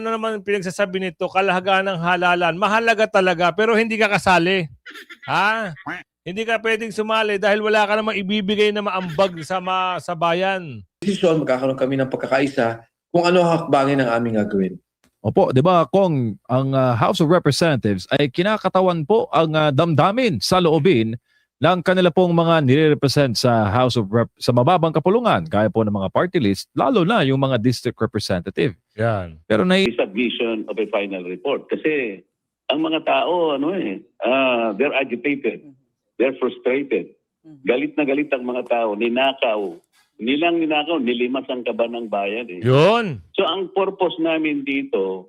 Ano naman pinagsasabi nito, kalahagahan ng halalan. Mahalaga talaga pero hindi ka kasali. Ha? Hindi ka pwedeng sumali dahil wala ka namang ibibigay na maambag sa bayan. Desisyon, magkakaroon kami ng pagkakaisa kung ano ang hakbangin ng aming gagawin. Opo, 'di ba kung ang House of Representatives ay kinakatawan po ang damdamin sa loobin ng kanila pong mga nire-represent sa sa mababang kapulungan, gaya po ng mga party list, lalo na yung mga district representative. Yan. Pero Submission of a final report. Kasi ang mga tao, they're agitated, they're frustrated. Galit na galit ang mga tao, ninakaw. Nilang ninakaw, nilimas ang kaba ng bayan. Yun. So ang purpose namin dito,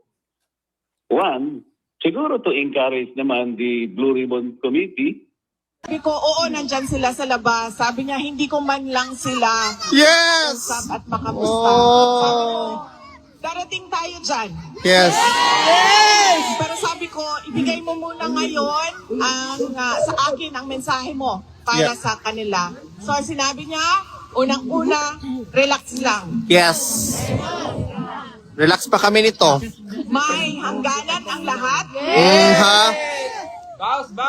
one, siguro to encourage naman the Blue Ribbon Committee. Sabi ko, oo, nandyan sila sa labas. Sabi niya, hindi ko man lang sila usap at makamusta. Sabi ko, darating tayo dyan. Yes. Pero sabi ko, ibigay mo muna ngayon sa akin ang mensahe mo para sa kanila. So sinabi niya, unang-una, relax lang. Yes. Relax pa kami nito. May hangganan ang lahat.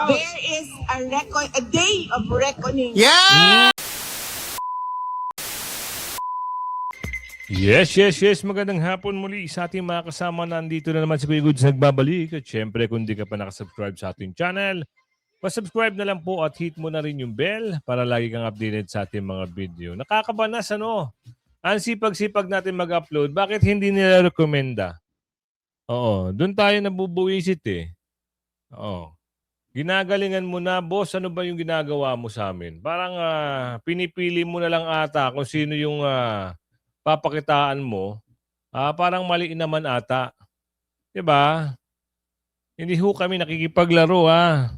There is a day of reckoning. Yeah! Yes. Magandang hapon muli sa ating mga kasama. Nandito na naman si Kuya Goods nagbabalik. At syempre, kung di ka pa nakasubscribe sa ating channel, pasubscribe na lang po at hit mo na rin yung bell para lagi kang updated sa ating mga video. Nakakabanas, ano? Ang sipag-sipag natin mag-upload. Bakit hindi nila rekomenda? Oo, doon tayo nabubuwisit eh. Oo. Ginagalingan mo na, boss, ano ba yung ginagawa mo sa amin? Parang pinipili mo na lang ata kung sino yung papakitaan mo. Parang mali naman ata. Diba? Hindi ho kami nakikipaglaro, ha?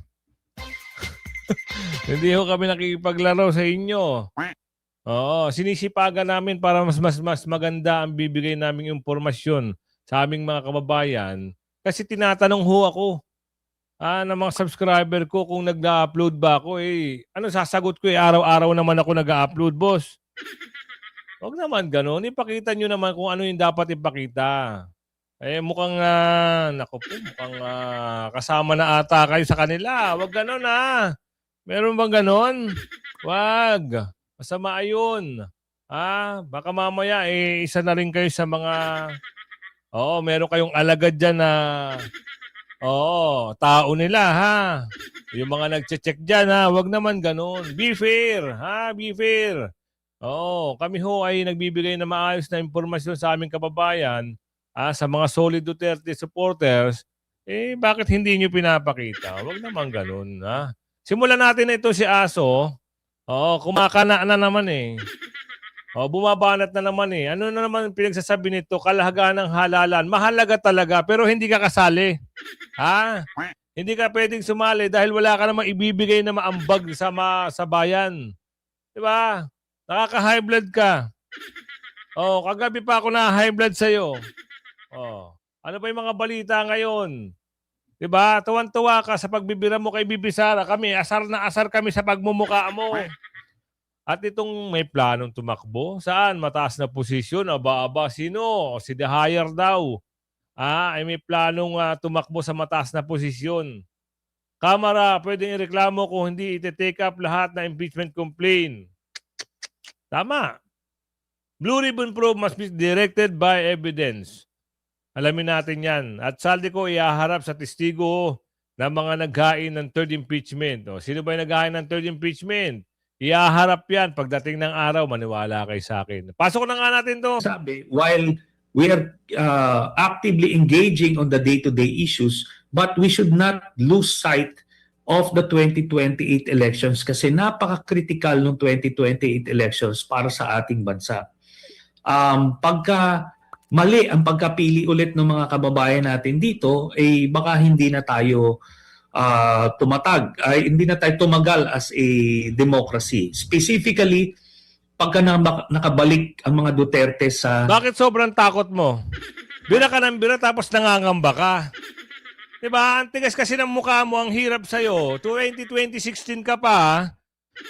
Hindi ho kami nakikipaglaro sa inyo. Oo, sinisipagan namin para mas maganda ang bibigay naming impormasyon sa aming mga kababayan. Kasi tinatanong ho ako ng mga subscriber ko kung nag-upload ba ako. Ano sasagot ko araw-araw naman ako nag-upload, boss. Huwag naman ganun. Ipakita nyo naman kung ano yung dapat ipakita. Mukhang, mukhang kasama na ata kayo sa kanila. Huwag ganun, Meron bang ganon? Wag. Masama ayun. Baka mamaya isa na rin kayo sa mga meron kayong alagad dyan na tao nila, Yung mga nagche-check dyan, Wag naman ganon. Be fair, Be fair. Kami ho ay nagbibigay na maayos na impormasyon sa aming kababayan, sa mga solid Duterte supporters. Bakit hindi nyo pinapakita? Wag naman ganon, Simulan natin na ito si Aso. Kumakana na naman eh. Bumabanat na naman eh. Ano na naman pinagsasabi nito? Kalahagahan ng halalan. Mahalaga talaga pero hindi ka kasali. Hindi ka pwedeng sumali dahil wala ka namang ibibigay na maambag sa bayan. Diba? Nakaka-high blood ka. Kagabi pa ako na-high blood sa'yo. Ano pa yung mga balita ngayon? Diba? Tuwan-tuwa ka sa pagbibira mo kay Bibi Sara. Kami, asar na asar kami sa pagmumukha mo. At itong may planong tumakbo. Saan? Mataas na posisyon. Aba, sino? Si The Hire daw. Ay may planong tumakbo sa mataas na posisyon. Kamara, pwedeng ireklamo kung hindi iti-take up lahat na impeachment complaint. Tama. Blue Ribbon Probe must be directed by evidence. Alamin natin yan. At saldi ko iaharap sa testigo ng mga naghain ng third impeachment. Sino ba yung naghain ng third impeachment? Iaharap yan pagdating ng araw. Maniwala kayo sa akin. Pasok na nga natin to. Sabi, while we are actively engaging on the day-to-day issues, but we should not lose sight of the 2028 elections kasi napaka-critical ng 2028 elections para sa ating bansa. Pagka mali ang pagkapili ulit ng mga kababayan natin dito, baka hindi na tayo hindi na tayo tumagal as a democracy. Specifically, pagka nakabalik ang mga Duterte sa... Bakit sobrang takot mo? Bira ka ng bira tapos nangangamba ka. Diba? Ang tigas kasi ng mukha mo, ang hirap sa'yo. 2016 ka pa,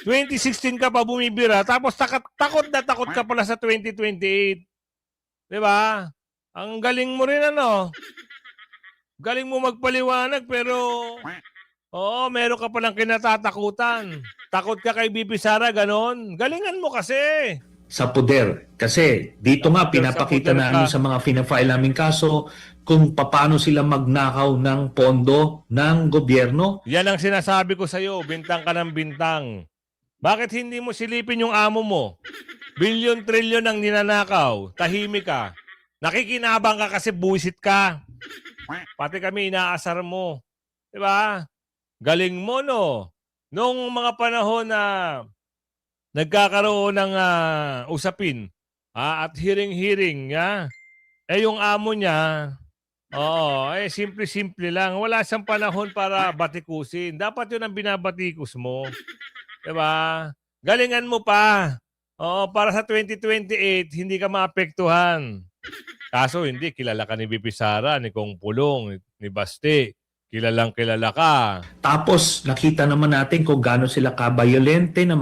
2016 ka pa bumibira, tapos takot na takot ka pala sa 2028. Diba? Ang galing mo rin ano. Galing mo magpaliwanag pero oo, meron ka palang kinatatakutan. Takot ka kay BP Sara, ganon. Galingan mo kasi. sa poder. Kasi dito nga Sa pinapakita poder namin ka. sa mga fina-file naming kaso kung paano sila magnakaw ng pondo ng gobyerno. Yan ang sinasabi ko sa'yo, bintang ka ng bintang. Bakit hindi mo silipin yung amo mo? Bilyon-trilyon ang ninanakaw, tahimik ka. Nakikinabang ka kasi buwisit ka. Pati kami inaasar mo. Diba? Galing mo, no? Nung mga panahon na nagkakaroon ng usapin at hearing-hearing, yung amo niya, simple-simple lang. Wala siyang panahon para batikusin. Dapat yun ang binabatikos mo. Diba? Galingan mo pa. Oo, para sa 2028, hindi ka maapektuhan. Kaso hindi, kilala ka ni BP Sara, ni Kong Pulong, ni Baste. Kilalang kilala ka. Tapos nakita naman natin kung gaano sila kabayolente ng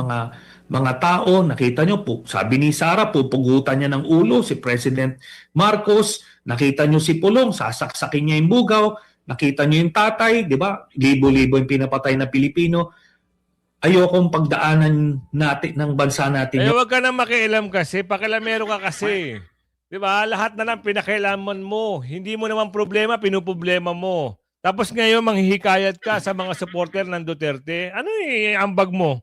mga tao. Nakita nyo po, sabi ni Sara, pupugutan niya ng ulo si President Marcos. Nakita nyo si Pulong, sasaksakin niya yung bugaw. Nakita nyo yung tatay, di ba? Libo-libo yung pinapatay na Pilipino. Ayokong pagdaanan natin ng bansa natin. Huwag ka na makialam kasi, pakialamero ka kasi. Di ba? Lahat na lang pinakialaman mo. Hindi mo naman problema, pinuproblema mo. Tapos ngayon manghihikayat ka sa mga supporter ng Duterte. Ano ambag mo?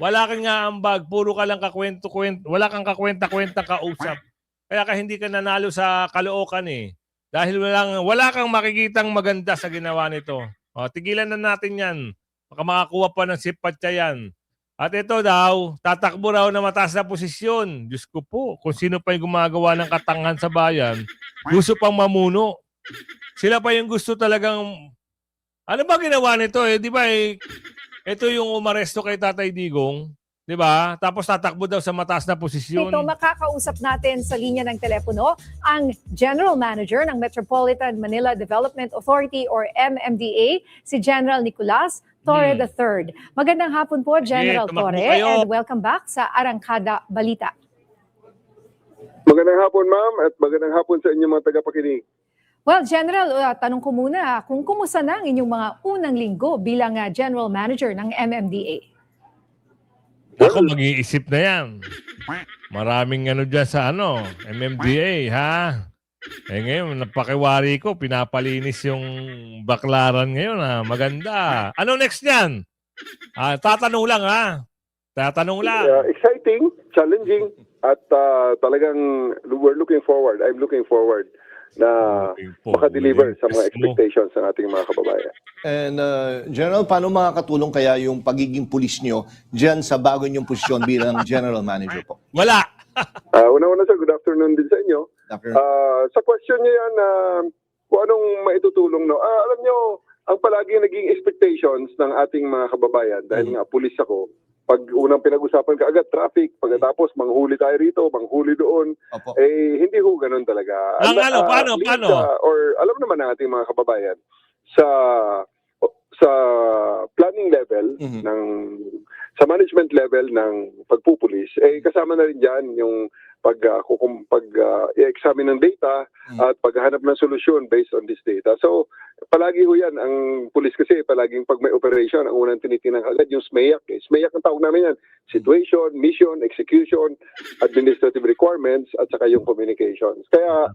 Wala kang nga ambag, puro ka lang kakwento-kwento. Wala kang kakwenta-kwenta kausap. Kaya ka hindi ka nanalo sa Caloocan eh. Dahil wala kang makikitang maganda sa ginawa nito. O, tigilan na natin yan. Baka makakuha pa ng sipatya yan. At ito daw, tatakbo raw na mataas na posisyon. Diyos ko po, kung sino pa yung gumagawa ng katangahan sa bayan, gusto pang mamuno. Sila pa yung gusto talagang... Ano ba ginawa nito eh? Di ba ito yung umaresto kay Tatay Digong. Di ba? Tapos tatakbo daw sa mataas na posisyon. Ito, makakausap natin sa linya ng telepono ang General Manager ng Metropolitan Manila Development Authority or MMDA, si General Nicolas Torre III. Magandang hapon po, General tumakbo Torre, kayo. and welcome back sa Arangkada Balita. Magandang hapon, ma'am, at magandang hapon sa inyong mga tagapakinig. Well, General, tanong ko muna kung kumusta na ang inyong mga unang linggo bilang General Manager ng MMDA. Ako, mag-iisip na yan. Maraming dyan sa MMDA, ha? Ngayon, napakiwari ko, pinapalinis yung baklaran ngayon, ha? Maganda. Ano next yan? Tatanong lang, ha? Tatanong lang. Exciting, challenging, at talagang we're looking forward. I'm looking forward na makadeliver sa mga expectations ng ating mga kababayan. And General, paano makakatulong kaya yung pagiging pulis nyo dyan sa bago nyong posisyon bilang General Manager po? Wala. Una-una sir, good afternoon din sa inyo. Sa question niyo yan, kung anong maitutulong, no? Alam nyo, ang palagi naging expectations ng ating mga kababayan, dahil nga pulis ako, pag unang pinag-usapan ka agad traffic, pagkatapos manghuli tayo rito, manghuli doon, Opo. hindi ho ganun talaga. Paano? Or alam naman ng ating mga kababayan, sa planning level, sa management level ng pagpupulis, kasama na rin dyan yung i-examine ng data at paghahanap ng solusyon based on this data. So, palagi ho yan. Ang pulis kasi, palaging pag may operation, ang unang tinitingnan agad yung SMEAC. SMEAC ang tawag namin yan. Situation, mission, execution, administrative requirements, at saka yung communications. Kaya,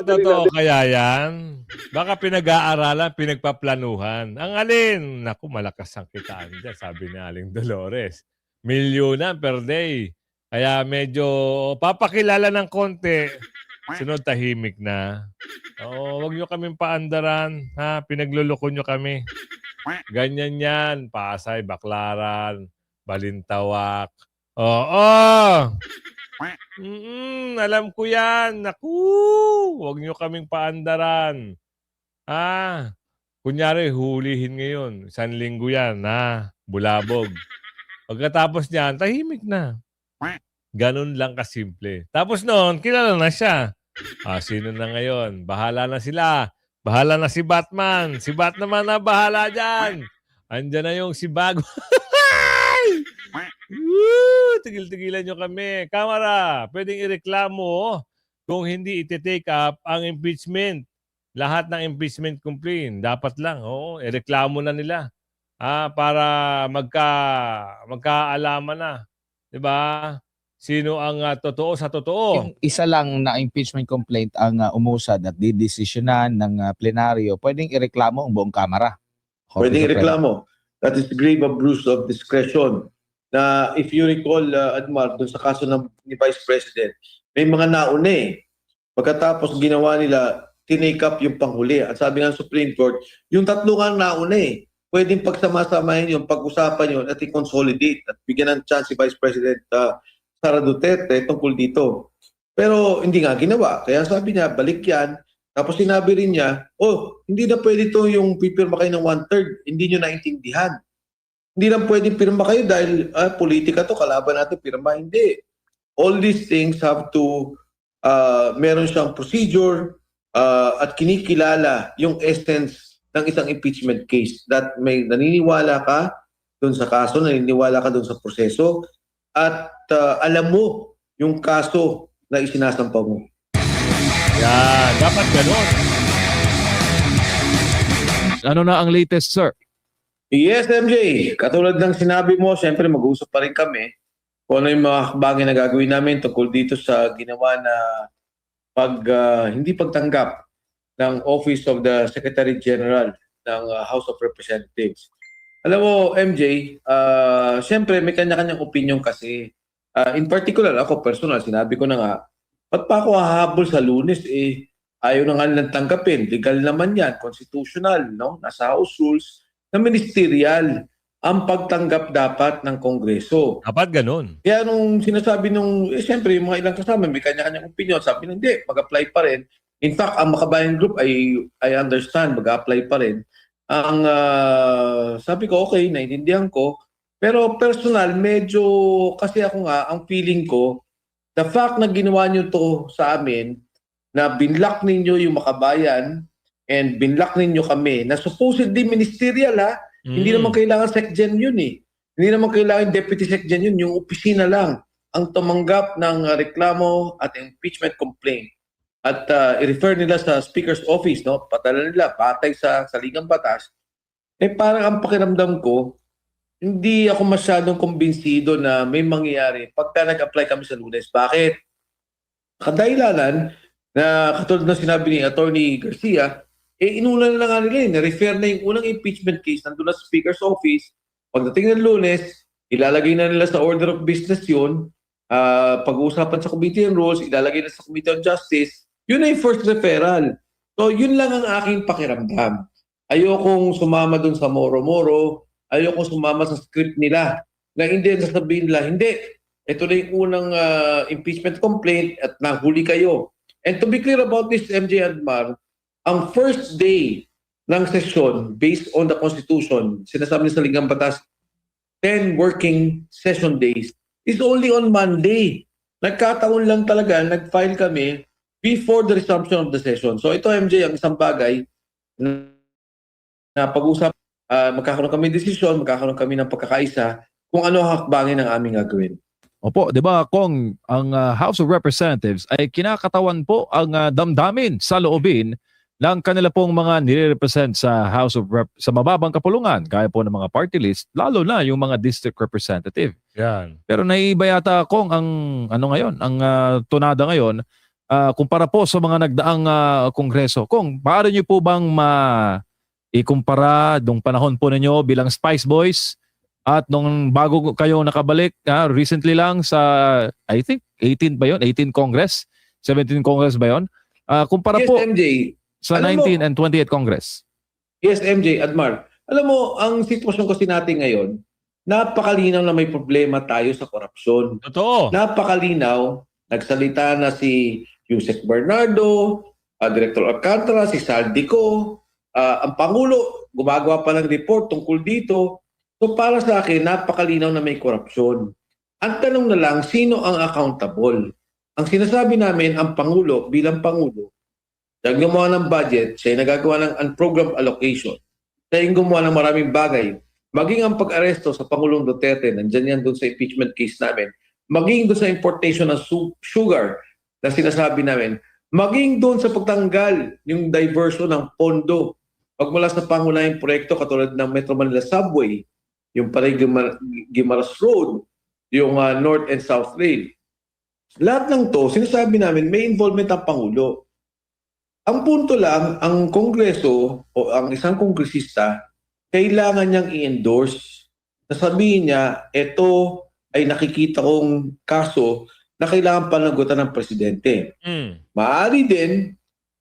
Totoo kaya yan? Baka pinag-aaralan, pinagpaplanuhan. Ang alin? Naku, malakas ang kitaan dyan, sabi ni Aling Dolores. Milyonan per day. Kaya medyo papakilala ng konti, sunod tahimik na. Wag nyo kaming paandaran, ha? Pinagluloko nyo kami. Ganyan yan, Pasay, Baklaran, Balintawak. Alam ko yan. Naku, wag nyo kaming paandaran. Kunyari, hulihin ngayon. 1 linggo yan, ha? Bulabog. Pagkatapos niyan, tahimik na. Ganun lang kasimple. Tapos noon, kilala na siya. Sino na ngayon? Bahala na sila. Bahala na si Batman. Si Batman na bahala dyan. Andyan na yung si Bago. Tigil-tigilan nyo kami. Kamara, pwedeng ireklamo kung hindi iti-take up ang impeachment. Lahat ng impeachment complaint, dapat lang, oo, ireklamo na nila. Para magkaalaman na. 'Di ba? Sino ang totoo sa totoo? Yung isa lang na impeachment complaint ang umusad at didesisyonan ng plenaryo, pwedeng ireklamo ang buong Kamara. Pwedeng ireklamo. That is grave abuse of discretion. Na if you recall, Admar, dun sa kaso ni Vice President, may mga nauna eh. Pagkatapos ginawa nila, tinake up yung panghuli. At sabi ng Supreme Court, yung tatlo nga nauna eh. Pwedeng pagsama-samahin yung pag-usapan yun at i-consolidate at bigyan ng chance si Vice President Sara Duterte tungkol dito. Pero hindi nga ginawa. Kaya sabi niya, balik yan. Tapos sinabi rin niya, hindi na pwede to yung pipirma kayo ng 1/3. Hindi nyo naintindihan. Hindi lang pwede pirma kayo dahil politika to, kalaban natin pirma. Hindi. All these things have to, meron siyang procedure at kinikilala yung essence ng isang impeachment case. That may naniniwala ka dun sa kaso, naniniwala ka dun sa proseso, at alam mo yung kaso na isinasampa mo. Yan, dapat ganun. Ano na ang latest, sir? Yes, MJ. Katulad ng sinabi mo, siyempre mag-uusap pa rin kami kung ano yung mga bagay na gagawin namin tungkol dito sa ginawa na hindi pagtanggap ng Office of the Secretary General ng House of Representatives. Alam mo, MJ, siyempre may kanya-kanyang opinion kasi. In particular, ako personal, sinabi ko na nga, ba't pa ako hahabol sa Lunes? Ayaw na nga nilang tanggapin. Legal naman yan, constitutional, no? Nasa House Rules na ministerial ang pagtanggap dapat ng Kongreso. Dapat ganun. Kaya nung sinasabi siyempre, yung mga ilang kasama, may kanya-kanyang opinion. Sabi na, hindi, mag-apply pa rin. In fact, ang Makabayan Group, I understand, mag-apply pa rin. Ang sabi ko, okay, naiintindihan ko. Pero personal, medyo, kasi ako nga, ang feeling ko, the fact na ginawa nyo to sa amin, na binlock ninyo yung Makabayan, and binlock ninyo kami, na supposedly ministerial hindi naman kailangan SecGen yun eh. Hindi naman kailangan Deputy SecGen yun, yung opisina lang ang tumanggap ng reklamo at impeachment complaint. At i-refer nila sa Speaker's Office, no? Padala nila, patay sa saligang batas. Parang ang pakiramdam ko, hindi ako masyadong kumbinsido na may mangyayari pagka nag-apply kami sa Lunes. Bakit? Kadahilanan na katulad na sinabi ni Attorney Garcia, inuna na nga nila na-refer na yung unang impeachment case nandun na sa Speaker's Office. Pagdating ng Lunes, ilalagay na nila sa order of business yun. Pag-uusapan sa Committee on Rules, ilalagay na sa Committee on Justice. Yun na yung first referral. So yun lang ang aking pakiramdam. Ayokong sumama dun sa moro-moro. Ayokong sumama sa script nila na hindi sasabihin nila, hindi, ito na yung unang impeachment complaint at nahuli kayo. And to be clear about this, MJ Admar, ang first day ng session based on the Constitution, sinasabi sa Ligang Batas, 10 working session days is only on Monday. Nagkataon lang talaga, nag-file kami before the resumption of the session. So ito, MJ, ang isang bagay na pag-usap, magkakaroon kami desisyon, magkakaroon kami ng pagkakaisa kung ano ang hakbangin ng aming gagawin. Opo, di ba kung ang House of Representatives ay kinakatawan po ang damdamin sa loobin ng kanila pong mga nire-represent sa House of sa mababang kapulungan, gaya po ng mga party list, lalo na yung mga district representative. Yan. Pero naiiba yata kung ang tunada ngayon, kumpara po sa mga nagdaang kongreso. Kung paano niyo po bang ikumpara nung panahon po ninyo bilang Spice Boys at nung bago kayo nakabalik recently lang sa, I think, 18 ba yun? 18 Congress? 17 Congress ba yun? Kumpara Yes, po MJ. sa Alam 19 and 28 Congress. Yes, MJ, Admar. Alam mo, ang sitwasyon kasi natin ngayon, napakalinaw na may problema tayo sa korupsyon. Totoo. Napakalinaw, nagsalita na si Yusek Bernardo, Director Alcantara, si Saldico, ang Pangulo, gumagawa pa ng report tungkol dito. So para sa akin, napakalinaw na may korupsyon. Ang tanong na lang, sino ang accountable? Ang sinasabi namin, ang Pangulo, bilang Pangulo, siya gumawa ng budget, siya nagagawa ng unprogrammed allocation, siya yung gumawa ng maraming bagay. Maging ang pag-aresto sa Pangulong Duterte, nandyan yan doon sa impeachment case namin, maging doon sa importation ng sugar na sinasabi namin, maging doon sa pagtanggal yung diversion ng pondo. Pagmula sa pangunahing proyekto katulad ng Metro Manila Subway, yung Guimaras Road, yung North and South Rail. Lahat ng to, sinasabi namin, may involvement ang Pangulo. Ang punto lang, ang Kongreso o ang isang kongresista, kailangan niyang i-endorse. Nasabihin niya, ito ay nakikita kong kaso na kailangan panagutan ng presidente. Maaari din,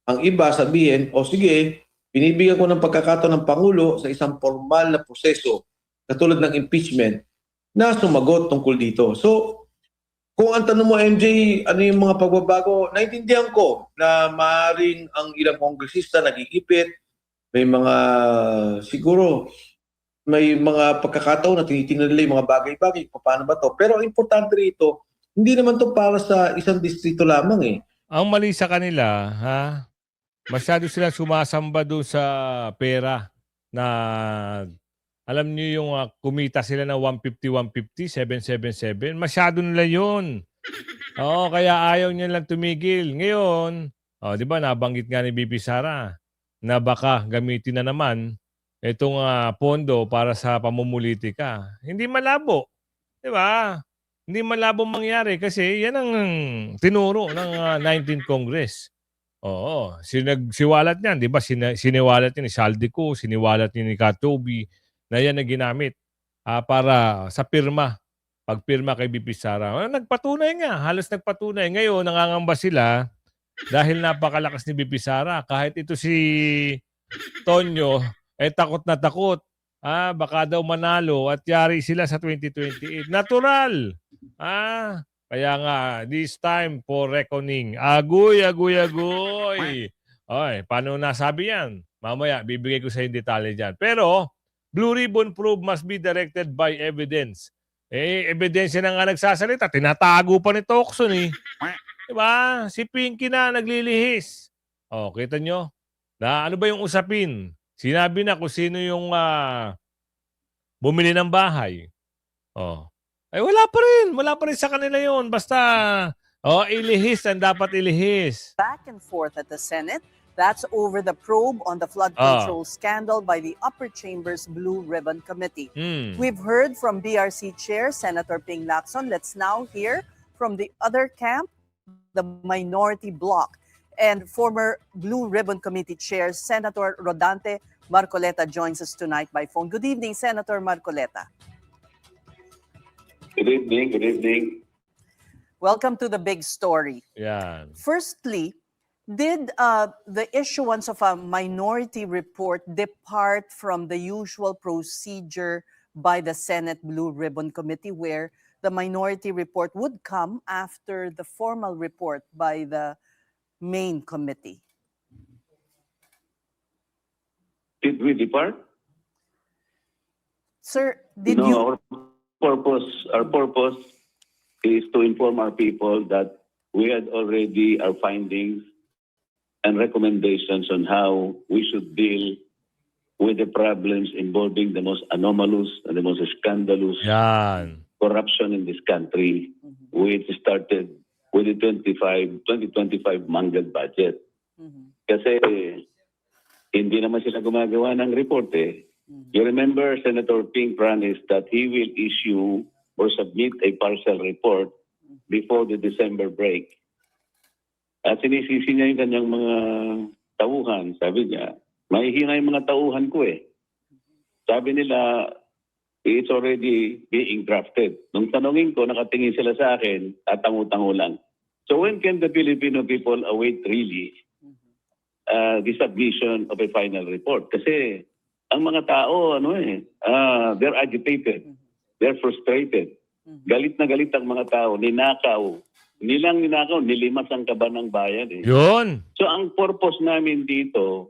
ang iba sabihin, o sige, binibigyan ko ng pagkakataon ng Pangulo sa isang formal na proseso, katulad ng impeachment, na sumagot tungkol dito. So, kung ang tanong mo, MJ, ano yung mga pagbabago, naintindihan ko na maaaring ang ilang kongresista nag-iipit, may mga, siguro, may mga pagkakataon na tinitingnan nila yung mga bagay-bagay, paano ba to? Pero ang importante rito, hindi naman to para sa isang distrito lamang eh. Ang mali sa kanila, ha? Masyado sila sumasamba doon sa pera na alam niyo yung kumita sila ng 150, 777. Masyado nila yun. Oo, kaya ayaw niya lang tumigil. Ngayon, di ba nabanggit nga ni Bibi Sara na baka gamitin na naman itong pondo para sa pamumulitika. Hindi malabo. Di ba? Hindi malabo mangyari kasi yan ang tinuro ng 19th Congress. Oo, siwalat niyan, 'di ba? Siniwalat niya ni Saldico, siniwalat niya ni Katobi na yan na ginamit para sa pirma. Pagpirma kay BP Sara. Nagpatunay nga, halos nagpatunay. Ngayon, nangangamba sila dahil napakalakas ni BP Sara. Kahit ito si Tonyo, takot na takot. Baka daw manalo at yari sila sa 2028. Natural! Kaya nga, this time for reckoning. Agoy, agoy, agoy. Ay, paano nasabi yan? Mamaya, bibigay ko sa yung detalye dyan. Pero, Blue Ribbon Probe must be directed by evidence. Ebidensya na nga nagsasalita. Tinatago pa ni Tocson eh. Diba? Si Pinky na naglilihis. Kita nyo? Na ano ba yung usapin? Sinabi na kung sino yung bumili ng bahay. Ay wala pa rin. Wala pa rin sa kanila yun. Basta, ilihis ang dapat ilihis. Back and forth at the Senate. That's over the probe on the flood control scandal by the Upper Chamber's Blue Ribbon Committee. We've heard from BRC Chair Senator Ping Lacson. Let's now hear from the other camp, the minority bloc. And former Blue Ribbon Committee Chair Senator Rodante Marcoleta joins us tonight by phone. Good evening, Senator Marcoleta. Good evening, good evening. Welcome to the big story. Yan. Firstly, did the issuance of a minority report depart from the usual procedure by the Senate Blue Ribbon Committee, where the minority report would come after the formal report by the main committee? Did we depart? Sir, did you... Our purpose is to inform our people that we had already our findings and recommendations on how we should deal with the problems involving the most anomalous and the most scandalous corruption in this country, which started with the 2025 mangled budget. Kasi hindi naman sila gumagawa ng report eh. You remember Senator Ping promised that he will issue or submit a partial report before the December break. At sinisisi niya yung kanyang mga tauhan. Sabi niya, mahihina yung mga tauhan ko eh. Sabi nila, it's already being drafted. Nung tanongin ko, nakatingin sila sa akin, tatango-tango lang. So when can the Filipino people await really the submission of a final report? Kasi ang mga tao, they're agitated. They're frustrated. Galit na galit ang mga tao. Ninakaw. Nilang ninakaw, nilimas ang kaban ng bayan. Eh. Yun. So ang purpose namin dito,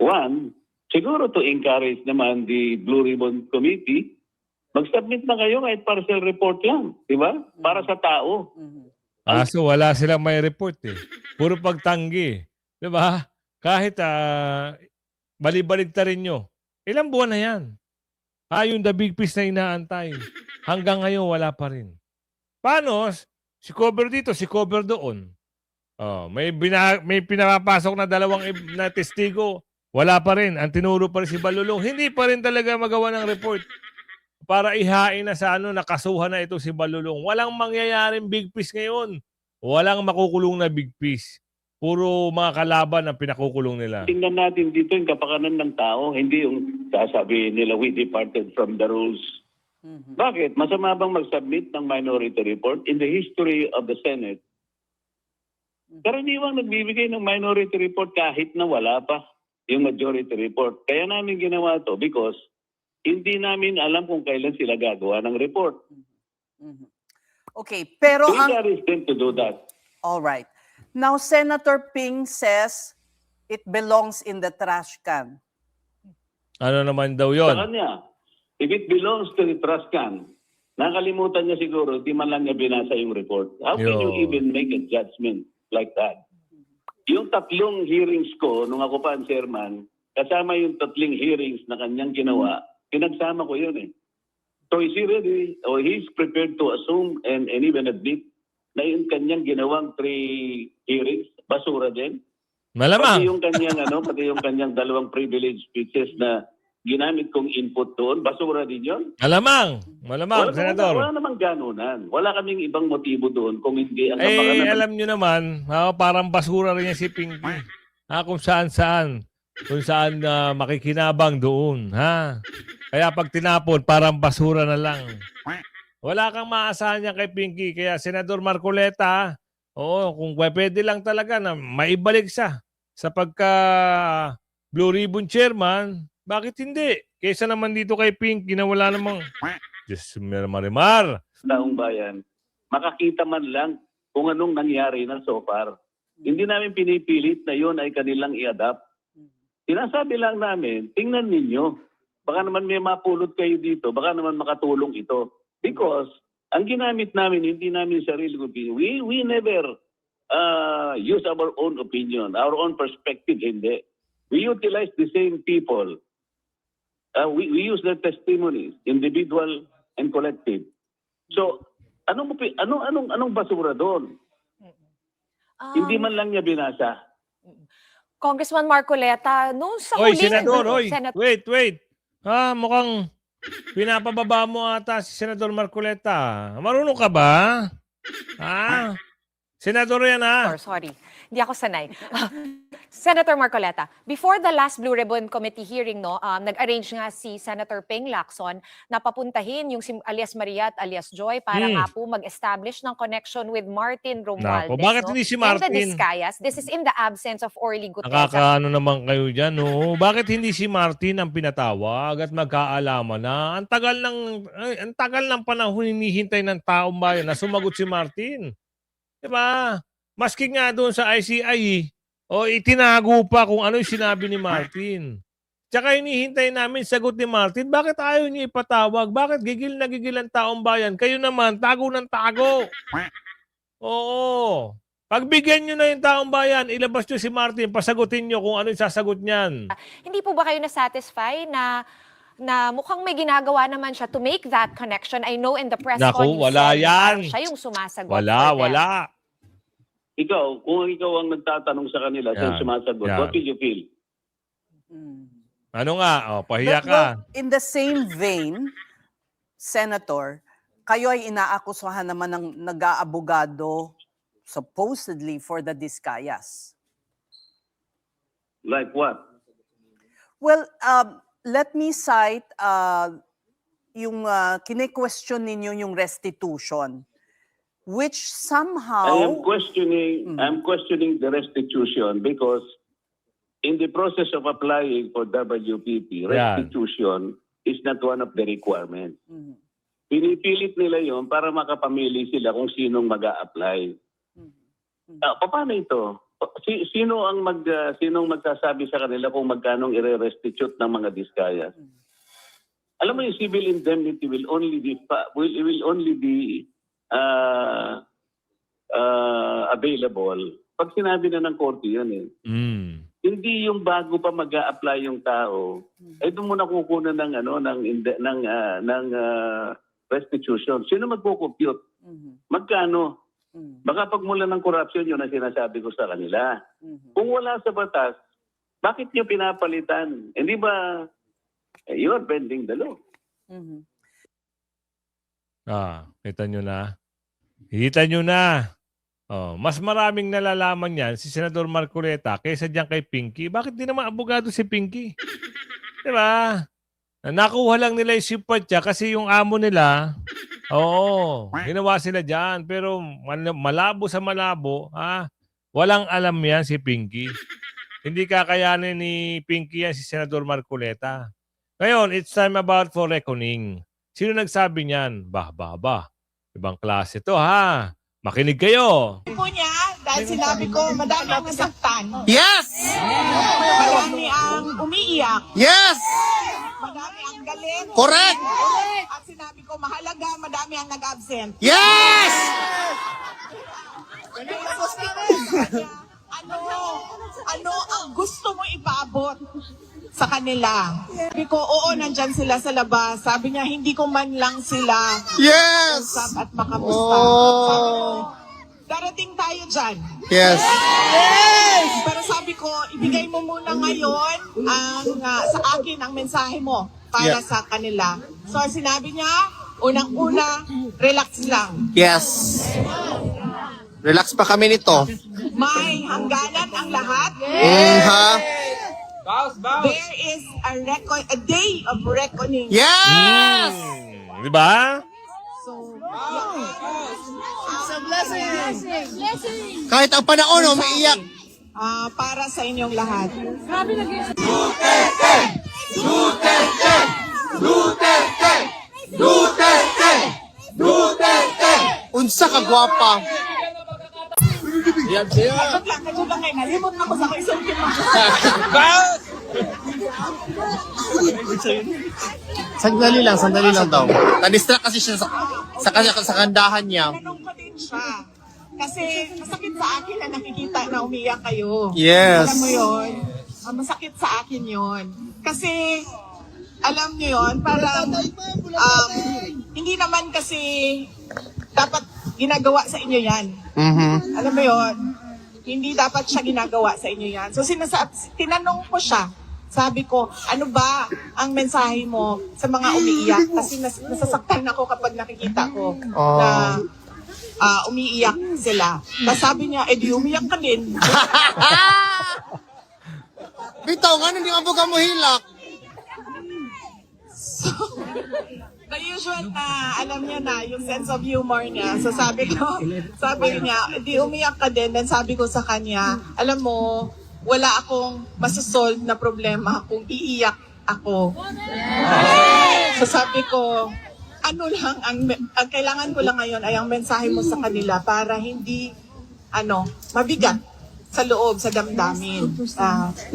one, siguro to encourage naman the Blue Ribbon Committee, mag-submit na kayo kahit partial report lang. Di ba? Para sa tao. So wala silang may report eh. Puro pagtanggi. Di ba? Kahit balibaligtarin nyo. Ilang buwan na yan. Yung the big piece na inaantay. Hanggang ngayon, wala pa rin. Paano? Si cover dito, si cover doon. May pinapasok na na testigo. Wala pa rin. Ang tinuro pa rin si Balulong. Hindi pa rin talaga magawa ng report para ihain na sa nakasuhan na ito si Balulong. Walang mangyayaring big piece ngayon. Walang makukulong na big piece. Puro mga kalaban ang pinakukulong nila. Tingnan natin dito yung kapakanan ng tao, hindi yung sasabihin nila we departed from the rules. Bakit? Masama bang mag-submit ng minority report? In the history of the Senate, karaniwang nagbibigay ng minority report kahit na wala pa yung majority report. Kaya namin ginawa to because hindi namin alam kung kailan sila gagawa ng report. Okay, pero We encourage them to do that. all right. Now, Senator Ping says it belongs in the trash can. Ano naman daw Sa yon? kanya, if it belongs to the trust can, nakalimutan niya siguro, di man lang niya binasa yung report. How can you Yun. even make a judgment like that? Yung 3 hearings ko, nung ako pa ang chairman, kasama yung 3 hearings na kanyang ginawa, pinagsama ko yun eh. So is he ready, or he's prepared to assume and even admit na yung kanyang ginawang 3 hearings, basura din? Malamang. Pati yung kanyang 2 privilege speeches na ginamit kong input doon, basura din yun? Malamang, Senador. Wala namang ganunan. Wala kaming ibang motibo doon kung hindi ang Alam nyo naman, parang basura rin yan si Pinky. Kung saan-saan. Kung saan makikinabang doon. Kaya pag tinapon, parang basura na lang. Wala kang maasahan niya kay Pinky. Kaya Senador Marcoleta, kung pwede lang talaga na maibalik siya sa pagka Blue Ribbon Chairman, bakit hindi? Kaysa naman dito kay Pinky na wala namang just marimar. taong bayan, makakita man lang kung anong nangyari na so far. Hindi namin pinipilit na yun ay kanilang i-adapt. Sinasabi lang namin, tingnan ninyo, baka naman may mapulot kayo dito, baka naman makatulong ito. Because ang ginamit namin, hindi namin sarili opinion. We never use our own opinion, our own perspective, hindi. We utilize the same people. We use their testimonies, individual and collective. So, anong basura doon? Hindi man lang niya binasa. Congressman Marcoleta, noong sa Oy, huli... Senador, Senator, wait. Mukhang pinapababa mo ata si Senador Marcoleta. Marunong ka ba? Senador yan, sorry. Hindi ako sanay. Senator Marcoleta, before the last Blue Ribbon Committee hearing, nag-arrange nga si Senator Ping Lacson na papuntahin yung si alias Maria at alias Joy para nga po mag-establish ng connection with Martin Romualdez. Bakit hindi si Martin? And the Discayas. This is in the absence of Orly Gutesa. Nakakaano naman kayo dyan, no? Bakit hindi si Martin ang pinatawag at magkaalaman na? Ang tagal ng panahon hinihintay ng taong bayan na sumagot si Martin. Diba? Maski nga doon sa ICI, itinago pa kung ano yung sinabi ni Martin. Tsaka hinihintay namin sagot ni Martin, bakit ayaw niya ipatawag? Bakit gigil na gigil ang taong bayan? Kayo naman, tago ng tago. Oo. Pagbigyan nyo na yung taong bayan, ilabas nyo si Martin, pasagutin nyo kung ano yung sasagot niyan. Hindi po ba kayo na-satisfy na mukhang may ginagawa naman siya to make that connection? I know in the press Naku, wala yan. Siya yung sumasagot. Wala. Ikaw, kung ikaw ang nagtatanong sa kanila, Yan. sa sumasagot, Yan. what did you feel? Ano nga? Pahiya But, ka. in the same vein, Senator, kayo ay inaakusahan naman ng nag-aabogado supposedly for the Discayas. Like what? Well, let me cite yung kine-question ninyo yung restitution, which somehow... I'm questioning the restitution because in the process of applying for WPP, restitution is not one of the requirements. Pinipilit nila yon para makapamili sila kung sinong mag-a-apply. Paano ito? Sinong magsasabi sa kanila kung magkano i-restitute ng mga Discayas? Alam mo, yung civil indemnity will only be available pag sinabi na ng korte yan eh. Hindi yung bago pa mag-a-apply yung tao, doon mo nakukunan ng restitution. Sino magko-compute? Magkano? Baka pagmula ng corruption, yun ang sinasabi ko sa kanila. Kung wala sa batas, bakit nyo pinapalitan? Hindi ba, you are bending the law. Kita nyo na. Kita nyo na. Mas maraming nalalaman yan si Senador Marcoleta kaysa diyan kay Pinky. Bakit di naman abogado si Pinky? Diba? Nakuha lang nila yung simpatya kasi yung amo nila, ginawa sila dyan. Pero malabo sa malabo, walang alam yan si Pinky. Hindi kakayanin ni Pinky yan si Senador Marcoleta. Ngayon, it's time about for reckoning. Sino nagsabi niyan? Bah. Ibang klase to, ha? Makinig kayo. Po niya, dahil sinabi ko, madami ang nasaktan. Yes! Marami ang umiiyak. Yes! Madami ang galit. Correct! At sinabi ko, mahalaga, madami ang nag-absent. Yes! Ano ang gusto mo ipaabot sa kanila? Sabi ko, oo, nandyan sila sa labas. Sabi niya, hindi ko man lang sila Yes! usap at makamusta. Sabi ko, darating tayo dyan. Yes! Pero sabi ko, ibigay mo muna ngayon sa akin ang mensahe mo para sa kanila. So sinabi niya, unang-una, relax lang. Yes! Relax pa kami nito. May hangganan ang lahat. There is a day of reckoning. Yes! Di ba? So, Kahit ang panahon, umiiyak. para sa inyong lahat. Unsa ka gwapa. Kadyo lang ngayon, nalimot ako sa isang Sandali lang daw. Na-distract kasi siya sa kandahan niya. Tanong ko din siya. Kasi masakit sa akin na nakikita na umiyak kayo. Yes. Alam mo yun? Masakit sa akin yun. Kasi, alam nyo yun, parang hindi naman kasi dapat ginagawa sa inyo yan. Alam mo yun? Hindi dapat siya ginagawa sa inyo yan. So, tinanong ko siya. Sabi ko, ano ba ang mensahe mo sa mga umiiyak? Kasi nasasaktan ako kapag nakikita ko na umiiyak sila. Tapos sabi niya, di umiyak ka din. Bitaw, nga hindi nga ka mo hilak. So, the usual na, alam niya na, yung sense of humor niya. So sabi niya, di umiyak ka din. Then sabi ko sa kanya, alam mo, wala akong masasolve na problema kung iiyak ako. So sabi ko, ano lang, ang kailangan ko lang ngayon ay ang mensahe mo sa kanila para hindi, mabigat sa loob, sa damdamin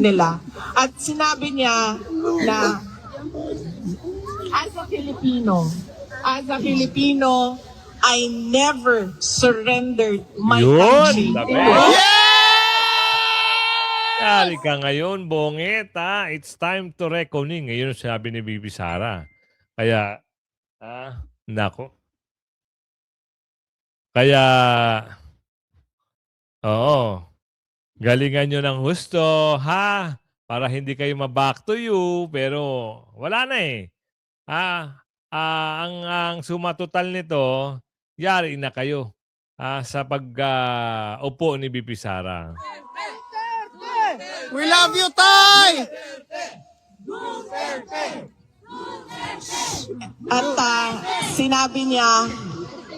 nila. At sinabi niya na, as a Filipino, I never surrendered my country. Yari ka ngayon, bonget, ha? It's time to reckoning. Ngayon sabi ni Bibi Sara. Kaya, nako. Kaya, galingan nyo ng husto, ha? Para hindi kayo ma-back to you, pero wala na eh. Ang sumatotal nito, yari na kayo sa pag-upo ni Bibi Sara. We love you, Tay! At sinabi niya,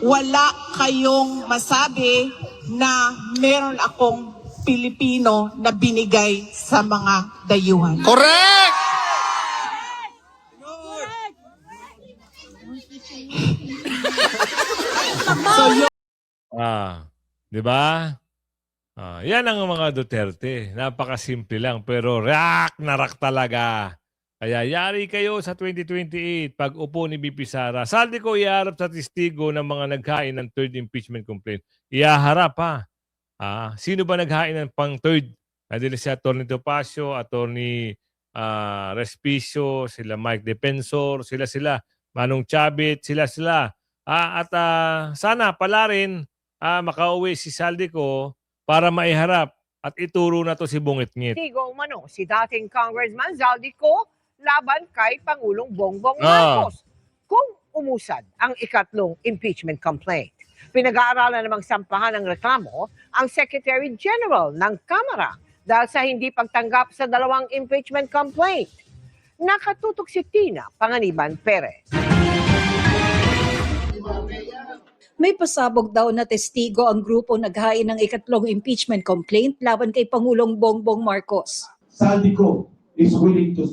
wala kayong masabi na meron akong Pilipino na binigay sa mga dayuhan. Correct! So, Di ba? Yan ang mga Duterte. Napakasimple lang pero rak na rak talaga. Kaya yari kayo sa 2028 pag upo ni BP Sara. Saldi ko iharap sa testigo ng mga naghain ng third impeachment complaint. Ihaharap ha. Sino ba naghain ng pang third? Nadili si Atty. Topacio, Atty. Respicio, sila Mike Defensor, sila Manong Chabit, sila. At sana pala rin makauwi si Saldico para maiharap at ituro na to si Bungit-ngit. Testigo umano si dating Congressman Zaldico laban kay Pangulong Bongbong Ah. Marcos kung umusad ang ikatlong impeachment complaint. Pinag-aaralan namang sampahan ng reklamo ang Secretary General ng Kamara dahil sa hindi pagtanggap sa dalawang impeachment complaint. Nakatutok si Tina Panganiban Perez. May pasabog daw na testigo ang grupo naghain ng ikatlong impeachment complaint laban kay Pangulong Bongbong Marcos. Saldico is willing to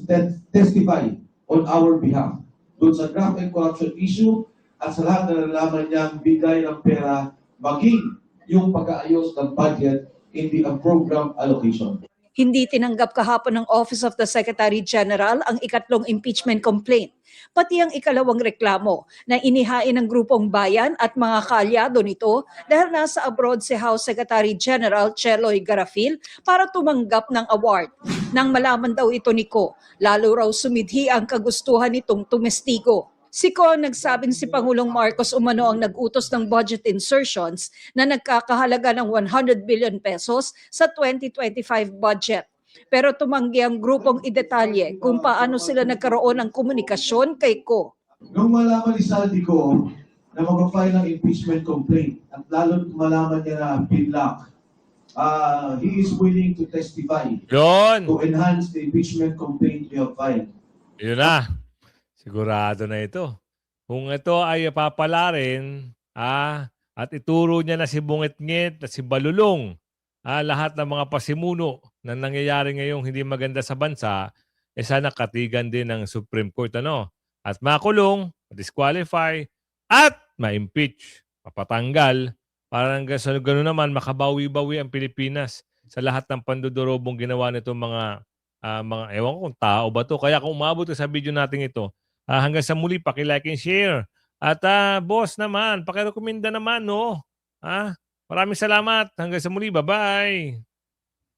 testify on our behalf doon sa graft and corruption issue at sa lahat na nalaman niyang bigay ng pera maging yung pag-aayos ng budget in the program allocation. Hindi tinanggap kahapon ng Office of the Secretary General ang ikatlong impeachment complaint, pati ang ikalawang reklamo na inihain ng grupong bayan at mga kaalyado nito dahil nasa abroad si House Secretary General Cheloy Garafil para tumanggap ng award. Nang malaman daw ito ni Ko, lalo raw sumidhi ang kagustuhan nitong tumestigo. Si Ko nagsabing si Pangulong Marcos umano ang nag-utos ng budget insertions na nagkakahalaga ng 100 billion pesos sa 2025 budget. Pero tumanggi ang grupong idetalye kung paano sila nagkaroon ng komunikasyon kay Ko. Nung malaman ni Saldico na mag-file ng impeachment complaint at lalo malaman niya na pinlock, he is willing to testify Yun! to enhance the impeachment complaint we have filed. Yun na. Sigurado na ito. Kung ito ay papalarin, at ituro niya na si Bungit-ngit at si Balulong, lahat ng mga pasimuno na nangyayari ngayong hindi maganda sa bansa, sana katigan din ng Supreme Court, At makulong, disqualify, at ma-impeach, mapatanggal, para gano'n naman makabawi-bawi ang Pilipinas sa lahat ng pandudurobong ginawa nitong mga ewan ko kung tao ba to. Kaya kung umabot sa video natin ito, hanggang sa muli, paki-like and share. At boss naman, paki-recommenda naman, no? Maraming salamat. Hanggang sa muli. Bye-bye.